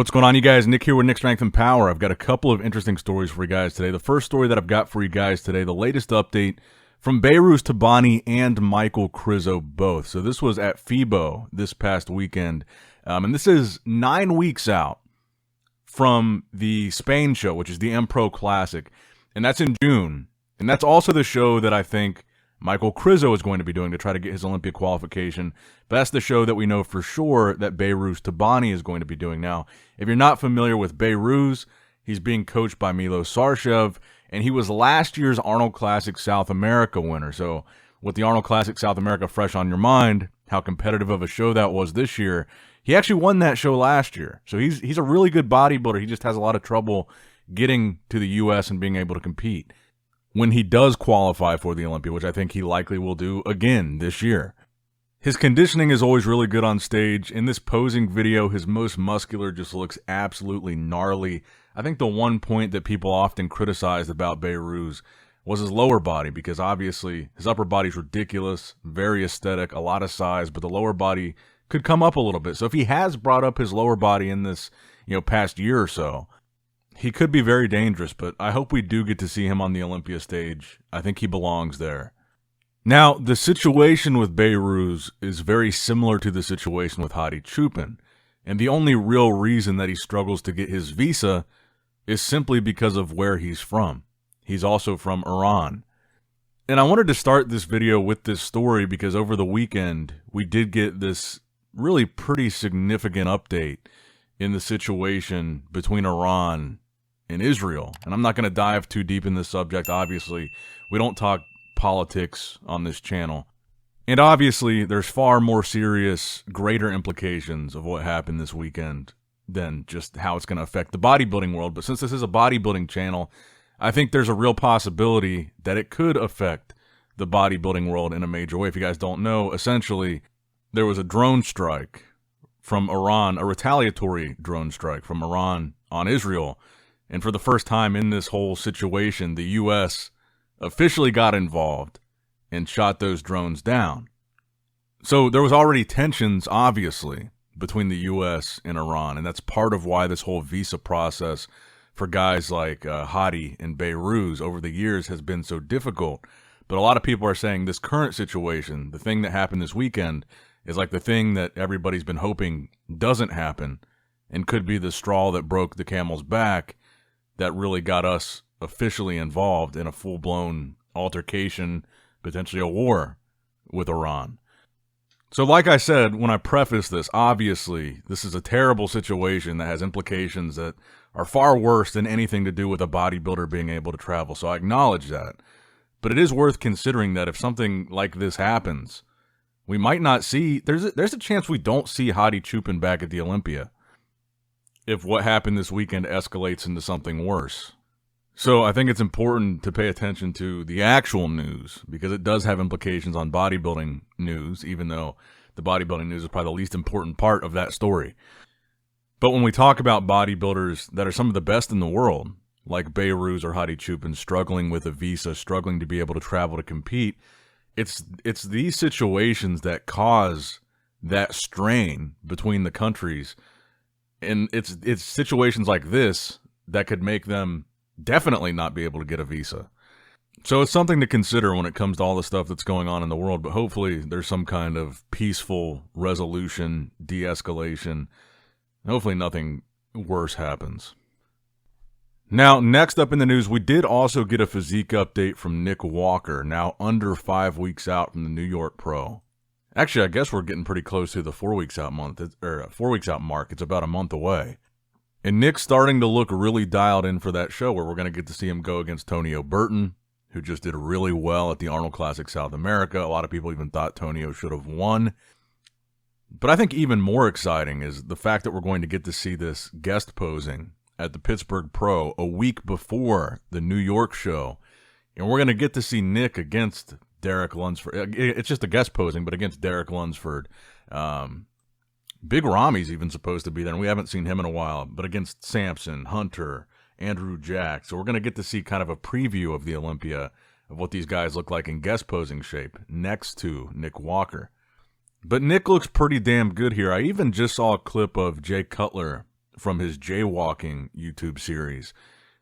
What's going on, you guys? Nick here with Nick Strength and Power. I've got a couple of interesting stories for you guys today. The first story that I've got for you guys today, the latest update from Behrooz, Tabani, and Michael Krizo both. So this was at FIBO this past weekend, and this is 9 weeks out from the Spain show, which is the M Pro Classic, and that's in June. And that's also the show that I think Michael Krizo is going to be doing to try to get his Olympia qualification. But that's the show that we know for sure that Behrooz Tabani is going to be doing. Now, if you're not familiar with Behrooz, he's being coached by Milo Sarshev, and he was last year's Arnold Classic South America winner. So with the Arnold Classic South America fresh on your mind, how competitive of a show that was this year, he actually won that show last year. So he's a really good bodybuilder. He just has a lot of trouble getting to the U.S. and being able to compete when he does qualify for the Olympia, which I think he likely will do again this year. His conditioning is always really good on stage. In this posing video, his most muscular just looks absolutely gnarly. I think the one point that people often criticized about Behrooz was his lower body, because obviously his upper body's ridiculous, very aesthetic, a lot of size, but the lower body could come up a little bit. So if he has brought up his lower body in this, past year or so, he could be very dangerous, but I hope we do get to see him on the Olympia stage. I think he belongs there. Now, the situation with Behrooz is very similar to the situation with Hadi Chupin, and the only real reason that he struggles to get his visa is simply because of where he's from. He's also from Iran. And I wanted to start this video with this story because over the weekend, we did get this really pretty significant update in the situation between Iran and Israel. And I'm not going to dive too deep in this subject. Obviously, we don't talk politics on this channel. And obviously, there's far more serious, greater implications of what happened this weekend than just how it's going to affect the bodybuilding world. But since this is a bodybuilding channel, I think there's a real possibility that it could affect the bodybuilding world in a major way. If you guys don't know, essentially, there was a drone strike from Iran, a retaliatory drone strike from Iran on Israel. And for the first time in this whole situation, the U.S. officially got involved and shot those drones down. So there was already tensions, obviously, between the U.S. and Iran, and that's part of why this whole visa process for guys like Hadi and Behrooz over the years has been so difficult. But a lot of people are saying this current situation, the thing that happened this weekend, is like the thing that everybody's been hoping doesn't happen and could be the straw that broke the camel's back that really got us officially involved in a full-blown altercation, potentially a war with Iran. So like I said, when I preface this, obviously this is a terrible situation that has implications that are far worse than anything to do with a bodybuilder being able to travel. So I acknowledge that. But it is worth considering that if something like this happens, we might not see, there's a chance we don't see Hadi Chupin back at the Olympia if what happened this weekend escalates into something worse. So I think it's important to pay attention to the actual news because it does have implications on bodybuilding news, even though the bodybuilding news is probably the least important part of that story. But when we talk about bodybuilders that are some of the best in the world, like Behrooz or Hadi Chupin, struggling with a visa, struggling to be able to travel to compete, it's these situations that cause that strain between the countries. And it's situations like this that could make them definitely not be able to get a visa. So it's something to consider when it comes to all the stuff that's going on in the world, but hopefully there's some kind of peaceful resolution, de-escalation. Hopefully nothing worse happens. Now, next up in the news, we did also get a physique update from Nick Walker, now under 5 weeks out from the New York Pro. Actually, I guess we're getting pretty close to the 4 weeks out mark. It's about a month away. And Nick's starting to look really dialed in for that show where we're going to get to see him go against Tonio Burton, who just did really well at the Arnold Classic South America. A lot of people even thought Tonio should have won. But I think even more exciting is the fact that we're going to get to see this guest posing at the Pittsburgh Pro a week before the New York show. And we're going to get to see Nick against Derek Lunsford. It's just a guest posing, but against Derek Lunsford. Big Rami's even supposed to be there, and we haven't seen him in a while, but against Samson, Hunter, Andrew Jack. So we're going to get to see kind of a preview of the Olympia, of what these guys look like in guest posing shape, next to Nick Walker. But Nick looks pretty damn good here. I even just saw a clip of Jay Cutler from his jaywalking YouTube series,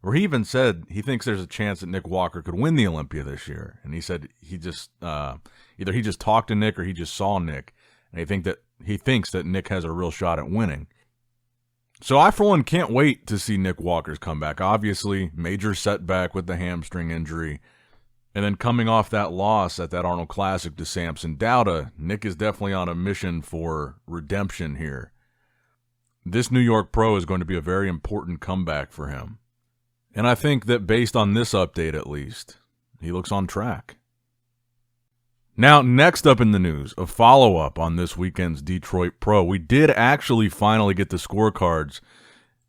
where he even said he thinks there's a chance that Nick Walker could win the Olympia this year. And he said he just either he just talked to Nick or he just saw Nick, and he thinks that Nick has a real shot at winning. So I, for one, can't wait to see Nick Walker's comeback. Obviously, major setback with the hamstring injury. And then coming off that loss at that Arnold Classic to Samson Dauda, Nick is definitely on a mission for redemption here. This New York Pro is going to be a very important comeback for him. And I think that based on this update at least, he looks on track. Now, next up in the news, a follow-up on this weekend's Detroit Pro. We did actually finally get the scorecards.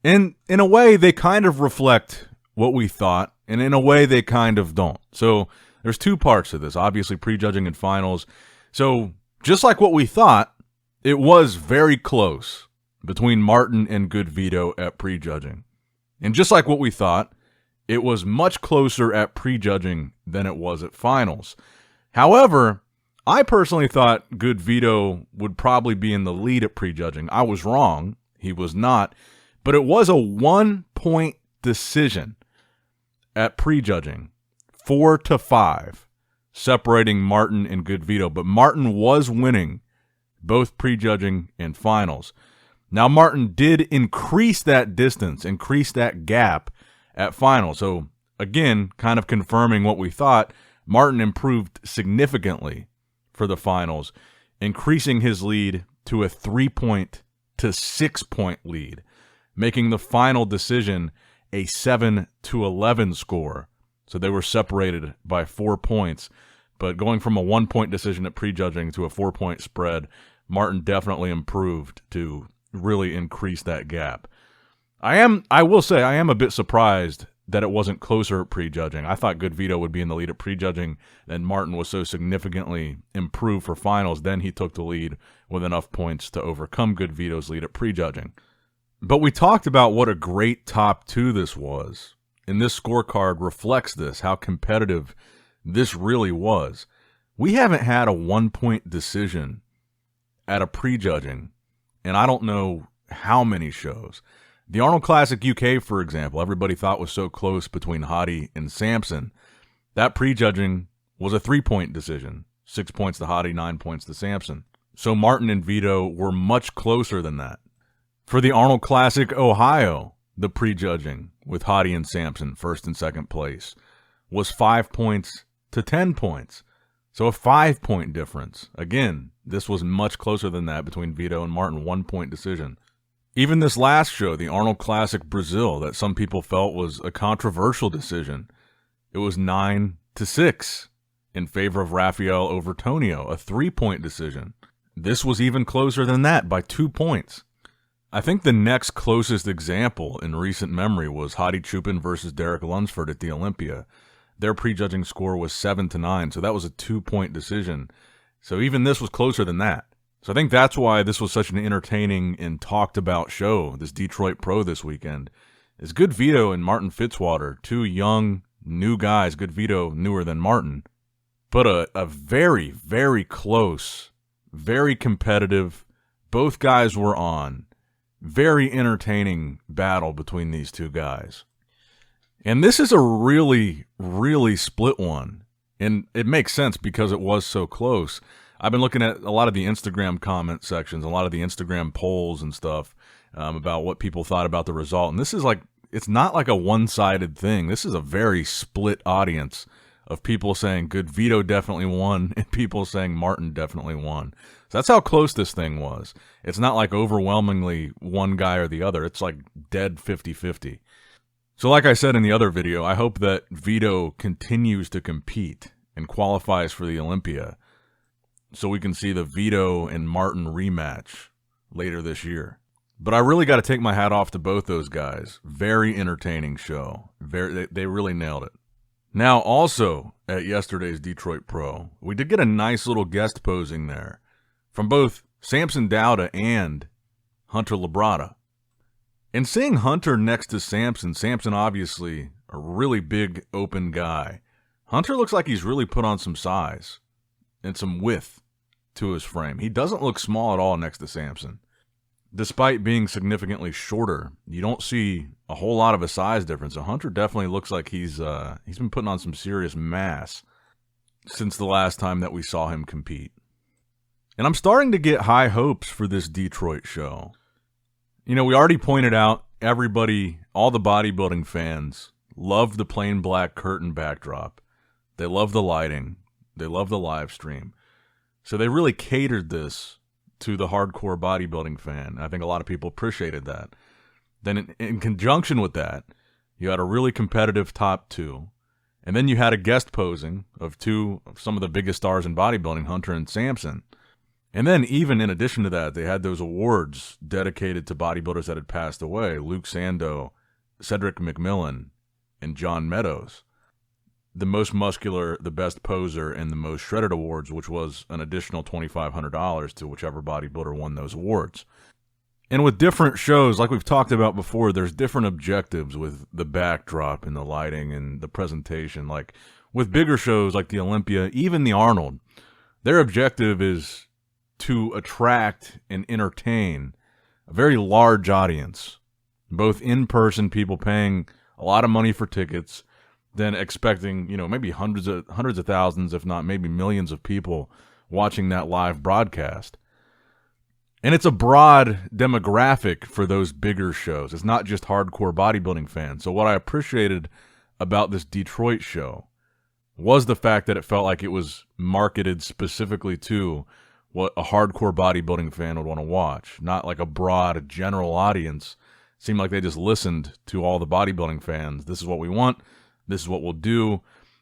And in a way, they kind of reflect what we thought, and in a way, they kind of don't. So there's two parts to this, obviously prejudging and finals. So just like what we thought, it was very close between Martin and Good Vito at prejudging. And just like what we thought, it was much closer at prejudging than it was at finals. However, I personally thought Good Vito would probably be in the lead at prejudging. I was wrong. He was not. But it was a 1-point decision at prejudging, 4-5, separating Martin and Good Vito. But Martin was winning both prejudging and finals. Now, Martin did increase that distance, increase that gap at finals. So, again, kind of confirming what we thought, Martin improved significantly for the finals, increasing his lead to a 3-point to 6-point lead, making the final decision a 7-11 score. So they were separated by 4 points. But going from a 1-point decision at prejudging to a 4-point spread, Martin definitely improved to really increase that gap. I will say I am a bit surprised that it wasn't closer at prejudging. I thought Good Vito would be in the lead at prejudging, and Martin was so significantly improved for finals. Then he took the lead with enough points to overcome Good Vito's lead at prejudging. But we talked about what a great top two this was, and this scorecard reflects this, how competitive this really was. We haven't had a 1-point decision at a prejudging, and I don't know how many shows. The Arnold Classic UK, for example, everybody thought was so close between Hottie and Samson. That prejudging was a 3-point decision. 6 points to Hottie, 9 points to Samson. So Martin and Vito were much closer than that. For the Arnold Classic Ohio, the prejudging with Hottie and Samson, first and second place, was 5 points to 10 points. So a 5-point difference. Again, this was much closer than that between Vito and Martin, 1-point decision. Even this last show, the Arnold Classic Brazil, that some people felt was a controversial decision, it was 9-6 in favor of Rafael over Tonio, a 3-point decision. This was even closer than that by 2 points. I think the next closest example in recent memory was Hottie Chupin versus Derek Lunsford at the Olympia. Their prejudging score was 7-9, so that was a 2-point decision. So even this was closer than that. So I think that's why this was such an entertaining and talked about show, this Detroit Pro this weekend. Is Good Vito and Martin Fitzwater, two young, new guys, Good Vito newer than Martin, but a very, very close, very competitive, both guys were on, very entertaining battle between these two guys. And this is a really, really split one. And it makes sense because it was so close. I've been looking at a lot of the Instagram comment sections, a lot of the Instagram polls and stuff about what people thought about the result. And this is like, it's not like a one-sided thing. This is a very split audience of people saying Good Vito definitely won and people saying Martin definitely won. So that's how close this thing was. It's not like overwhelmingly one guy or the other. It's like dead 50-50. So like I said in the other video, I hope that Vito continues to compete and qualifies for the Olympia, so we can see the Vito and Martin rematch later this year. But I really got to take my hat off to both those guys. Very entertaining show. They really nailed it. Now, also at yesterday's Detroit Pro, we did get a nice little guest posing there from both Samson Dauda and Hunter Labrada. And seeing Hunter next to Samson obviously a really big open guy. Hunter looks like he's really put on some size and some width to his frame. He doesn't look small at all next to Samson. despite being significantly shorter, you don't see a whole lot of a size difference. So Hunter definitely looks like he's been putting on some serious mass since the last time that we saw him compete. And I'm starting to get high hopes for this Detroit show. You know, we already pointed out everybody, all the bodybuilding fans, love the plain black curtain backdrop. They love the lighting. They love the live stream. So they really catered this to the hardcore bodybuilding fan. I think a lot of people appreciated that. Then in conjunction with that, you had a really competitive top two. And then you had a guest posing of some of the biggest stars in bodybuilding, Hunter and Samson. And then even in addition to that, they had those awards dedicated to bodybuilders that had passed away. Luke Sando, Cedric McMillan, and John Meadows. The most muscular, the best poser, and the most shredded awards, which was an additional $2,500 to whichever bodybuilder won those awards. And with different shows, like we've talked about before, there's different objectives with the backdrop and the lighting and the presentation. Like with bigger shows like the Olympia, even the Arnold, their objective is to attract and entertain a very large audience, both in-person people paying a lot of money for tickets, then expecting, you know, maybe hundreds of thousands, if not maybe millions of people watching that live broadcast. And it's a broad demographic for those bigger shows. It's not just hardcore bodybuilding fans. So what I appreciated about this Detroit show was the fact that it felt like it was marketed specifically to what a hardcore bodybuilding fan would want to watch, not like a broad general audience. It seemed like they just listened to all the bodybuilding fans. This is what we want. This is what we'll do.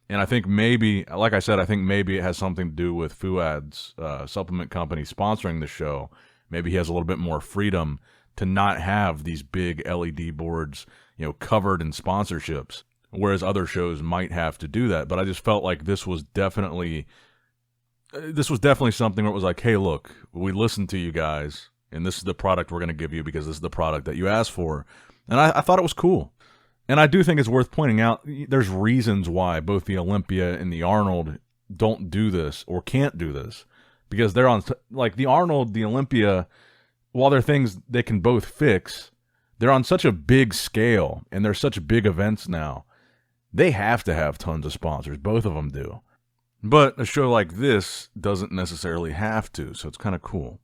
And I think maybe, like I said, I think maybe it has something to do with Fuad's supplement company sponsoring the show. Maybe he has a little bit more freedom to not have these big LED boards, you know, covered in sponsorships, whereas other shows might have to do that. But I just felt like this was definitely something where it was like, hey, look, we listened to you guys, and this is the product we're going to give you because this is the product that you asked for. And I thought it was cool. And I do think it's worth pointing out there's reasons why both the Olympia and the Arnold don't do this or can't do this. Because they're on, like the Arnold, the Olympia, while they're things they can both fix, they're on such a big scale and they're such big events now. They have to have tons of sponsors. Both of them do. But a show like this doesn't necessarily have to, so it's kind of cool.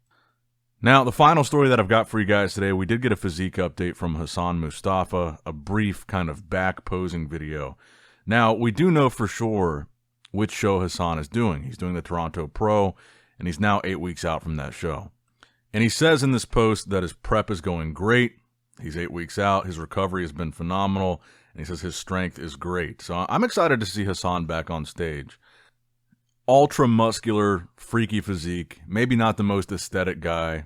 Now, the final story that I've got for you guys today, we did get a physique update from Hassan Mostafa, a brief kind of back posing video. Now, we do know for sure which show Hassan is doing. He's doing the Toronto Pro, and he's now 8 weeks out from that show. And he says in this post that his prep is going great. He's 8 weeks out. His recovery has been phenomenal, and he says his strength is great. So I'm excited to see Hassan back on stage. Ultra muscular, freaky physique. Maybe not the most aesthetic guy.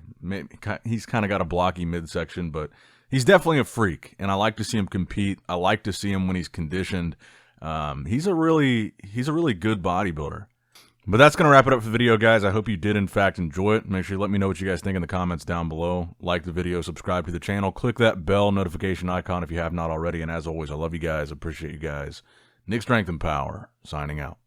He's kind of got a blocky midsection, but he's definitely a freak, and I like to see him compete. I like to see him when he's conditioned. He's a really good bodybuilder. But that's going to wrap it up for the video, guys. I hope you did, in fact, enjoy it. Make sure you let me know what you guys think in the comments down below. Like the video, subscribe to the channel, click that bell notification icon if you have not already. And as always, I love you guys. Appreciate you guys. Nick Strength and Power, signing out.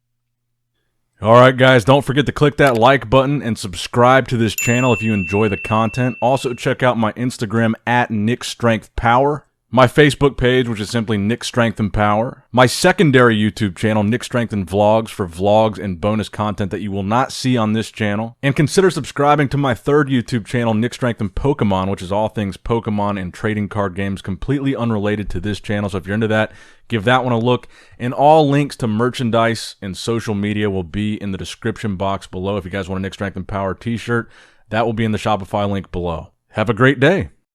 All right, guys, don't forget to click that like button and subscribe to this channel if you enjoy the content. Also, check out my Instagram at NICKS&P. My Facebook page, which is simply Nick Strength and Power. My secondary YouTube channel, Nick Strength and Vlogs, for vlogs and bonus content that you will not see on this channel. And consider subscribing to my third YouTube channel, Nick Strength and Pokemon, which is all things Pokemon and trading card games, completely unrelated to this channel. So if you're into that, give that one a look. And all links to merchandise and social media will be in the description box below. If you guys want a Nick Strength and Power t-shirt, that will be in the Shopify link below. Have a great day.